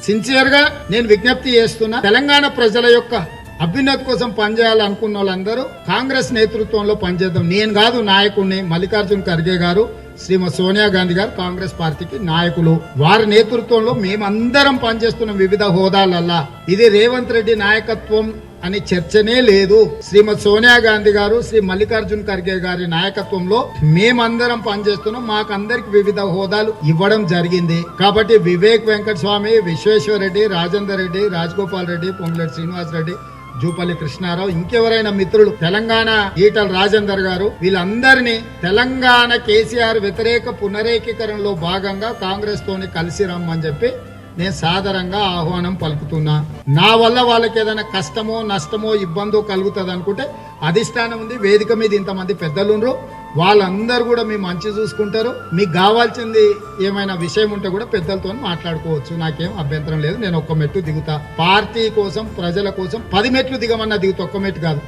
Sincere గా నేను విజ్ఞప్తి చేస్తున్నా, తెలంగాణ ప్రజల యొక్క అభ్యున్నతి కోసం పనిచేయాలనుకున్న వాళ్ళందరూ కాంగ్రెస్ నేతృత్వంలో పనిచేద్దాం. నేను కాదు నాయకుడిని, మల్లికార్జున్ ఖర్గే గారు, శ్రీమతి సోనియా గాంధీ గారు కాంగ్రెస్ పార్టీకి నాయకులు. వారి నేతృత్వంలో మేమందరం పనిచేస్తున్న వివిధ హోదాలల్లా ఇది రేవంత్ రెడ్డి నాయకత్వం అని చర్చనే లేదు. శ్రీమతి సోనియా గాంధీ గారు, శ్రీ మల్లికార్జున్ ఖర్గే గారి నాయకత్వంలో మేమందరం పనిచేస్తున్నాం. మాకందరికి వివిధ హోదాలు ఇవ్వడం జరిగింది. కాబట్టి వివేక్ వెంకట స్వామి, విశ్వేశ్వర్ రెడ్డి, రాజేందర్ రెడ్డి, రాజగోపాల్ రెడ్డి, పొంగులేటి శ్రీనివాస్ రెడ్డి, జూపల్లి కృష్ణారావు, ఇంకెవరైనా మిత్రులు, తెలంగాణ ఈటల రాజేందర్ గారు, వీళ్ళందరినీ తెలంగాణ కేసీఆర్ వ్యతిరేక పునరేకీకరణలో భాగంగా కాంగ్రెస్ తోని కలిసి రమ్మని చెప్పి నేను సాదరంగా ఆహ్వానం పలుకుతున్నా. నా వల్ల వాళ్ళకి ఏదైనా కష్టమో నష్టమో ఇబ్బందో కలుగుతుంది అనుకుంటే అధిష్టానం ఉంది, వేదిక మీద ఇంతమంది పెద్దలుండ్రు, వాళ్ళందరూ కూడా మీ మంచి చూసుకుంటారు. మీకు కావాల్సింది ఏమైనా విషయం ఉంటే కూడా పెద్దలతో మాట్లాడుకోవచ్చు. నాకేం అభ్యంతరం లేదు. నేను ఒక్క మెట్టు దిగుతా. పార్టీ కోసం, ప్రజల కోసం 10 మెట్లు దిగమన్నా దిగుతా, ఒక్క మెట్టు కాదు.